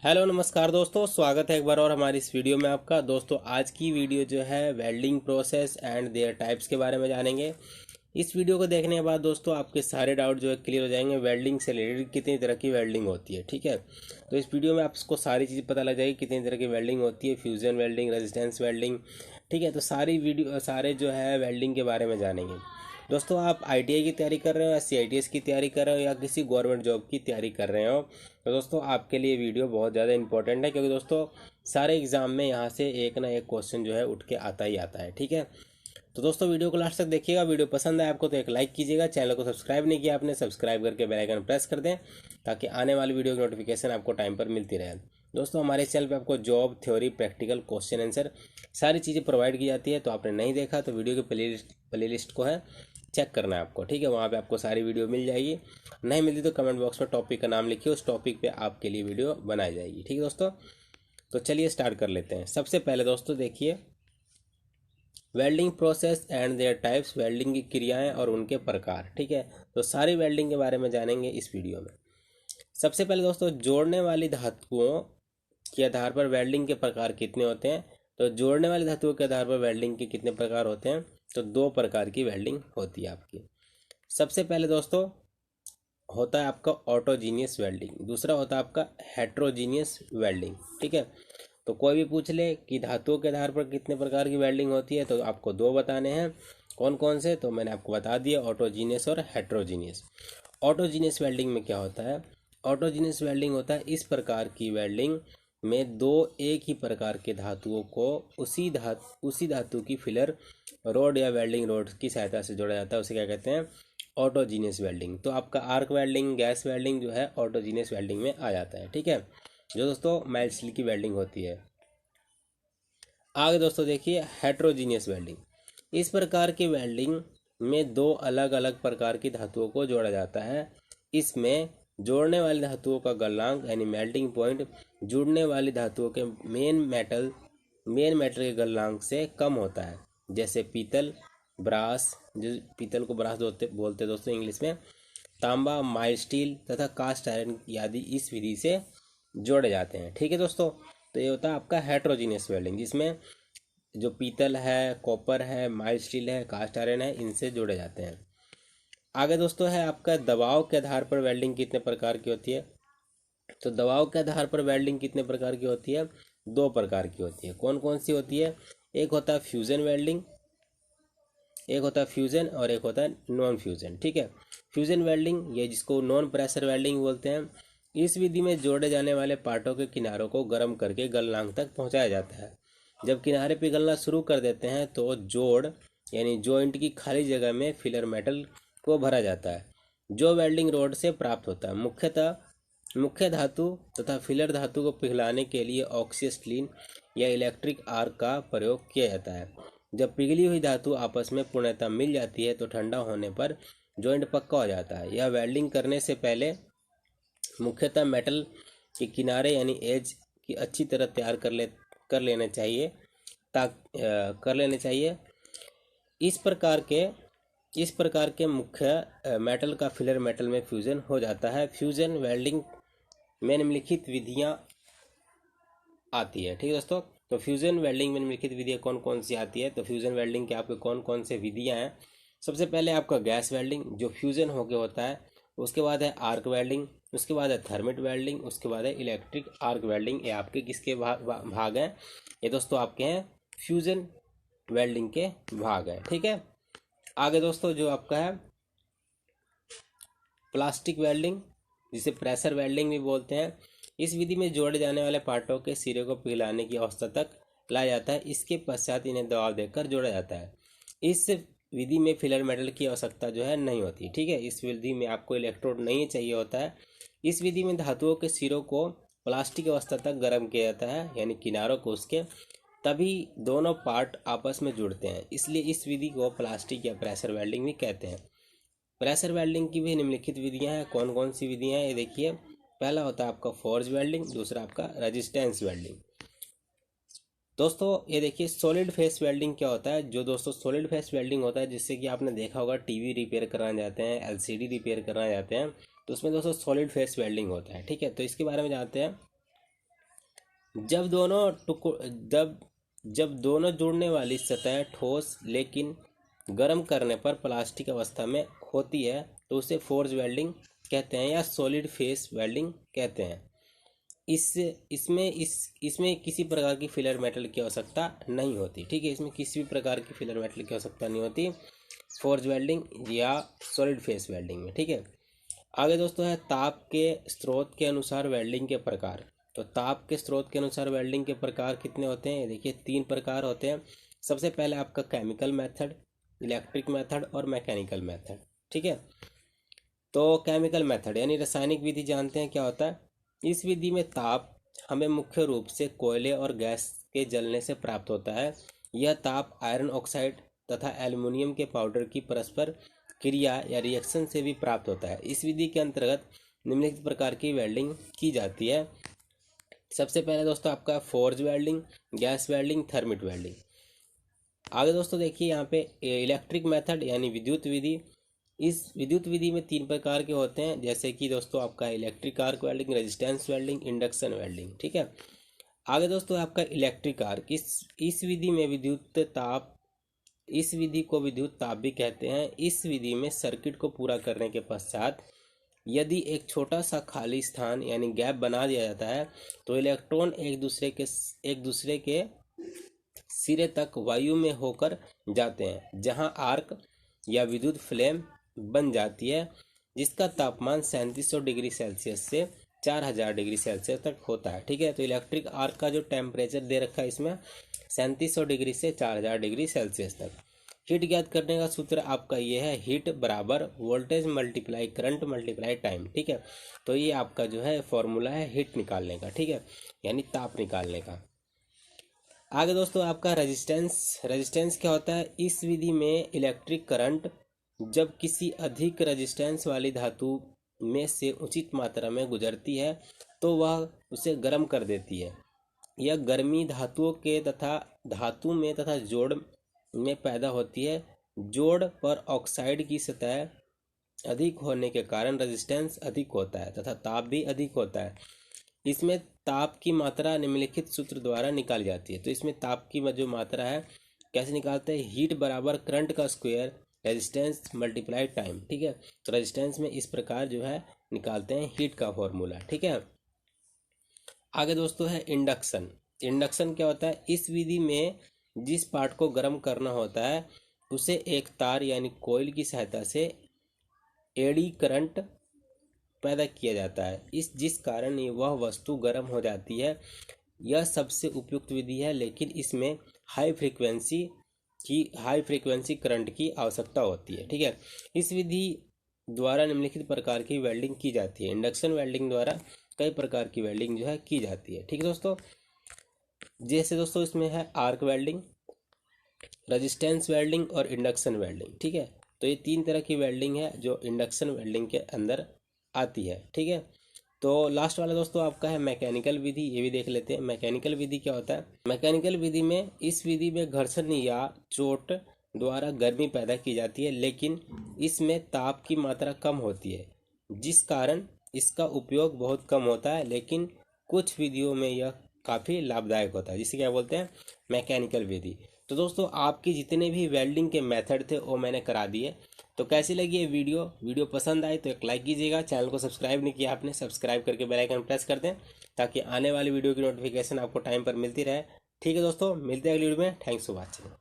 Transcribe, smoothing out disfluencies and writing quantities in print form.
Hello नमस्कार दोस्तों, स्वागत है एक बार और हमारी इस वीडियो में आपका। दोस्तों आज की वीडियो जो है welding process and there types के बारे में जानेंगे। इस वीडियो को देखने के बाद दोस्तों आपके सारे डाउट जो है क्लियर हो जाएंगे। वेल्डिंग से रिलेटेड कितनी तरह की वेल्डिंग होती है, ठीक है। तो इस वीडियो में आपको सारी चीज़ पता लग जाएगी कितनी तरह की वेल्डिंग होती है, फ्यूजन वेल्डिंग, रेजिस्टेंस वेल्डिंग, ठीक है। तो सारे जो है वेल्डिंग के बारे में जानेंगे। दोस्तों आप आईटीआई की तैयारी कर रहे हो या सीआईटीएस की तैयारी कर रहे हो या किसी गवर्नमेंट जॉब की तैयारी कर रहे हो, तो दोस्तों आपके लिए वीडियो बहुत ज़्यादा इंपॉर्टेंट है, क्योंकि दोस्तों सारे एग्ज़ाम में यहाँ से एक ना एक क्वेश्चन जो है उठ के आता ही आता है, ठीक है। तो दोस्तों वीडियो को लास्ट तक देखिएगा। वीडियो पसंद आए आपको तो एक लाइक कीजिएगा। चैनल को सब्सक्राइब नहीं किया आपने, सब्सक्राइब करके बेल आइकन प्रेस कर दें ताकि आने वाली वीडियो की नोटिफिकेशन आपको टाइम पर मिलती रहे। दोस्तों हमारे चैनल पे आपको job, theory, practical, question answer सारी चीज़ें प्रोवाइड की जाती है। तो आपने नहीं देखा तो वीडियो के प्लेलिस्ट को है चेक करना है आपको, ठीक है। वहाँ पे आपको सारी वीडियो मिल जाएगी। नहीं मिलती तो कमेंट बॉक्स में टॉपिक का नाम लिखिए, उस टॉपिक पे आपके लिए वीडियो बनाई जाएगी, ठीक है दोस्तों। तो चलिए स्टार्ट कर लेते हैं। सबसे पहले दोस्तों देखिए welding process and there types, welding की क्रियाएं और उनके प्रकार, ठीक है। तो सारी वेल्डिंग के बारे में जानेंगे इस वीडियो में। सबसे पहले दोस्तों जोड़ने वाली धातुओं के आधार पर वेल्डिंग के प्रकार कितने होते हैं। तो जोड़ने वाली धातुओं के आधार पर वेल्डिंग के कितने प्रकार होते हैं, तो दो प्रकार की वेल्डिंग होती है आपकी। सबसे पहले दोस्तों होता है आपका ऑटोजीनियस वेल्डिंग, दूसरा होता है आपका हेट्रोजीनियस वेल्डिंग, ठीक है। तो कोई भी पूछ ले कि धातुओं के आधार पर कितने प्रकार की वेल्डिंग होती है, तो आपको दो बताने हैं। कौन कौन से, तो मैंने आपको बता दिया, ऑटोजीनियस और हेट्रोजीनियस। ऑटोजीनियस वेल्डिंग में क्या होता है, ऑटोजीनियस वेल्डिंग होता है इस प्रकार की वेल्डिंग में दो एक ही प्रकार के धातुओं को उसी धातु की फिलर रोड या वेल्डिंग रोड की सहायता से जोड़ा जाता है, उसे क्या कहते हैं, ऑटोजीनियस वेल्डिंग। तो आपका आर्क वेल्डिंग, गैस वेल्डिंग जो है ऑटोजीनियस वेल्डिंग में आ जाता है, ठीक है, जो दोस्तों माइल्ड स्टील की वेल्डिंग होती है। आगे दोस्तों देखिए हेट्रोजीनियस वेल्डिंग। इस प्रकार की वेल्डिंग में दो अलग अलग प्रकार की धातुओं को जोड़ा जाता है। इसमें जोड़ने वाली धातुओं का गलनांक यानी मेल्टिंग पॉइंट जुड़ने वाली धातुओं के मेन मेटल के गलनांक से कम होता है। जैसे पीतल, ब्रास, जो पीतल को ब्रास बोलते दोस्तों इंग्लिश में, तांबा, माइल्ड स्टील तथा कास्ट आयरन आदि इस विधि से जोड़े जाते हैं, ठीक है दोस्तों। तो ये होता है आपका हेट्रोजीनियस वेल्डिंग, जिसमें जो पीतल है, कॉपर है, माइल्ड स्टील है, कास्ट आयरन है, इनसे जोड़े जाते हैं। आगे दोस्तों है आपका दबाव के आधार पर वेल्डिंग कितने प्रकार की होती है। तो दबाव के आधार पर वेल्डिंग कितने प्रकार की होती है, दो प्रकार की होती है। कौन कौन सी होती है, एक होता है फ्यूजन वेल्डिंग, एक होता है फ्यूजन और एक होता है नॉन फ्यूजन, ठीक है। फ्यूजन वेल्डिंग ये जिसको नॉन प्रेशर वेल्डिंग बोलते हैं, इस विधि में जोड़े जाने वाले पार्टों के किनारों को गर्म करके गलनांक तक पहुंचाया जाता है। जब किनारे पिघलना शुरू कर देते हैं तो जोड़ यानी जॉइंट की खाली जगह में फिलर मेटल को भरा जाता है, जो वेल्डिंग रोड से प्राप्त होता है। मुख्य धातु तथा फिलर धातु को पिघलाने के लिए ऑक्सीस्टीन या इलेक्ट्रिक आर्क का प्रयोग किया जाता है। जब पिघली हुई धातु आपस में पूर्णतः मिल जाती है तो ठंडा होने पर जॉइंट पक्का हो जाता है। यह वेल्डिंग करने से पहले मुख्यतः मेटल के किनारे यानी एज की अच्छी तरह तैयार कर लेने चाहिए कर लेने चाहिए। इस प्रकार के इस प्रकार के मुख्य मेटल का फिलर मेटल में फ्यूजन हो जाता है। फ्यूजन वेल्डिंग में निम्नलिखित विधियां आती है, ठीक है दोस्तों। तो फ्यूजन वेल्डिंग में निम्नलिखित विधियां कौन कौन सी आती है, तो फ्यूजन वेल्डिंग के आपके कौन कौन से विधियां हैं। सबसे पहले आपका गैस वेल्डिंग जो फ्यूजन होके होता है, उसके बाद है आर्क वेल्डिंग, उसके बाद है थर्मिट वेल्डिंग, उसके बाद है इलेक्ट्रिक आर्क वेल्डिंग। ये आपके किसके भाग हैं, ये दोस्तों आपके हैं फ्यूजन वेल्डिंग के भाग हैं, ठीक है। आगे दोस्तों जो आपका है प्लास्टिक वेल्डिंग, जिसे प्रेशर वेल्डिंग भी बोलते हैं, इस विधि में जोड़े जाने वाले पार्टों के सिरे को पिघलाने की अवस्था तक लाया जाता है। इसके पश्चात इन्हें दबाव देकर जोड़ा जाता है। इस विधि में फिलर मेटल की आवश्यकता जो है नहीं होती, ठीक है। इस विधि में आपको इलेक्ट्रोड नहीं चाहिए होता है। इस विधि में धातुओं के सिरों को प्लास्टिक अवस्था तक गर्म किया जाता है, यानी किनारों को उसके, तभी दोनों पार्ट आपस में जुड़ते हैं। इसलिए इस विधि को प्लास्टिक या प्रेशर वेल्डिंग भी कहते हैं। प्रेशर वेल्डिंग की भी निम्नलिखित विधियां हैं। कौन कौन सी विधियां हैं ये देखिए। पहला होता है आपका फोर्ज वेल्डिंग, दूसरा आपका रेजिस्टेंस वेल्डिंग। दोस्तों ये देखिए सॉलिड फेस वेल्डिंग क्या होता है। जो दोस्तों सॉलिड फेस वेल्डिंग होता है, जिससे कि आपने देखा होगा टीवी रिपेयर कराने जाते हैं, एलसीडी रिपेयर कराने जाते हैं, तो उसमें दोस्तों सॉलिड फेस वेल्डिंग होता है, ठीक है। तो इसके बारे में जानते हैं। जब दोनों जब जब दोनों जुड़ने वाली सतह ठोस लेकिन गर्म करने पर प्लास्टिक अवस्था में होती है तो उसे फोर्ज वेल्डिंग कहते हैं या सॉलिड फेस वेल्डिंग कहते हैं। इसमें किसी प्रकार की फिलर मेटल की आवश्यकता नहीं होती। ठीक है, इसमें किसी भी प्रकार की फिलर मेटल की आवश्यकता नहीं होती फोर्ज वेल्डिंग या सॉलिड फेस वेल्डिंग में। ठीक है, आगे दोस्तों है ताप के स्रोत के अनुसार वेल्डिंग के प्रकार। तो ताप के स्रोत के अनुसार वेल्डिंग के प्रकार कितने होते हैं? देखिए 3 प्रकार होते हैं। सबसे पहले आपका केमिकल मेथड, इलेक्ट्रिक मेथड और मैकेनिकल मेथड। ठीक है, तो केमिकल मेथड यानी रासायनिक विधि जानते हैं क्या होता है। इस विधि में ताप हमें मुख्य रूप से कोयले और गैस के जलने से प्राप्त होता है। यह ताप आयरन ऑक्साइड तथा एल्युमिनियम के पाउडर की परस्पर क्रिया या रिएक्शन से भी प्राप्त होता है। इस विधि के अंतर्गत निम्नलिखित प्रकार की वेल्डिंग की जाती है। सबसे पहले दोस्तों आपका forge welding, gas welding, thermite welding. आगे दोस्तों देखिए यहाँ पे इलेक्ट्रिक मेथड यानी विद्युत विधि। इस विद्युत विधि में 3 प्रकार के होते हैं, जैसे कि दोस्तों आपका electric arc welding, resistance welding, induction welding. ठीक है, आगे दोस्तों आपका इलेक्ट्रिक आर्क। इस विधि में विद्युत ताप, इस विधि को विद्युत ताप भी कहते हैं। इस विधि में सर्किट को पूरा करने के पश्चात यदि एक छोटा सा खाली स्थान यानी गैप बना दिया जाता है तो इलेक्ट्रॉन एक दूसरे के सिरे तक वायु में होकर जाते हैं, जहां आर्क या विद्युत फ्लेम बन जाती है, जिसका तापमान 3700 डिग्री सेल्सियस से 4000 डिग्री सेल्सियस तक होता है। ठीक है, तो इलेक्ट्रिक आर्क का जो टेम्परेचर दे रखा है इसमें 3700 डिग्री से 4000 डिग्री सेल्सियस तक। हीट ज्ञात करने का सूत्र आपका ये है, हीट बराबर voltage multiply current multiply time. ठीक है, तो ये आपका जो है फॉर्मूला है हीट निकालने का। ठीक है, यानी ताप निकालने का। आगे दोस्तों आपका रेजिस्टेंस क्या होता है? इस विधि में इलेक्ट्रिक करंट जब किसी अधिक रेजिस्टेंस वाली धातु में से उचित मात्रा में गुजरती है तो वह उसे गर्म कर देती है। यह गर्मी धातुओं के तथा धातु में तथा जोड़ में पैदा होती है। जोड़ पर ऑक्साइड की सतह अधिक होने के कारण रेजिस्टेंस अधिक होता है तथा ताप भी अधिक होता है। इसमें ताप की मात्रा निम्नलिखित सूत्र द्वारा निकाली जाती है। तो इसमें ताप की जो मात्रा है कैसे निकालते हैं? हीट बराबर करंट का स्क्वायर रेजिस्टेंस मल्टीप्लाई टाइम। ठीक है, तो रेजिस्टेंस में इस प्रकार जो है निकालते हैं हीट का फॉर्मूला। ठीक है, आगे दोस्तों है इंडक्शन। इंडक्शन क्या होता है? इस विधि में जिस पार्ट को गर्म करना होता है उसे एक तार यानी कॉइल की सहायता से एडी करंट पैदा किया जाता है, जिस कारण वह वस्तु गर्म हो जाती है। यह सबसे उपयुक्त विधि है, लेकिन इसमें हाई फ्रीक्वेंसी करंट की आवश्यकता होती है। ठीक है, इस विधि द्वारा निम्नलिखित प्रकार की वेल्डिंग की जाती है। इंडक्शन वेल्डिंग द्वारा कई प्रकार की वेल्डिंग जो है की जाती है। ठीक है दोस्तों, जैसे दोस्तों इसमें है आर्क वेल्डिंग, रेजिस्टेंस वेल्डिंग और इंडक्शन वेल्डिंग। ठीक है, तो ये 3 तरह की वेल्डिंग है जो इंडक्शन वेल्डिंग के अंदर आती है। ठीक है, तो लास्ट वाला दोस्तों आपका है मैकेनिकल विधि। ये भी देख लेते हैं मैकेनिकल विधि क्या होता है। मैकेनिकल विधि में इस विधि में घर्षण या चोट द्वारा गर्मी पैदा की जाती है, लेकिन इसमें ताप की मात्रा कम होती है, जिस कारण इसका उपयोग बहुत कम होता है, लेकिन कुछ विधियों में यह काफ़ी लाभदायक होता है, जिसे क्या बोलते हैं? मैकेनिकल विधि। तो दोस्तों आपके जितने भी वेल्डिंग के मेथड थे वो मैंने करा दिए। तो कैसी लगी ये वीडियो पसंद आई तो एक लाइक कीजिएगा। चैनल को सब्सक्राइब नहीं किया आपने, सब्सक्राइब करके बेल आइकन प्रेस कर दें ताकि आने वाली वीडियो की नोटिफिकेशन आपको टाइम पर मिलती रहे। ठीक है दोस्तों, मिलते हैं अगली वीडियो में। Thanks for watching.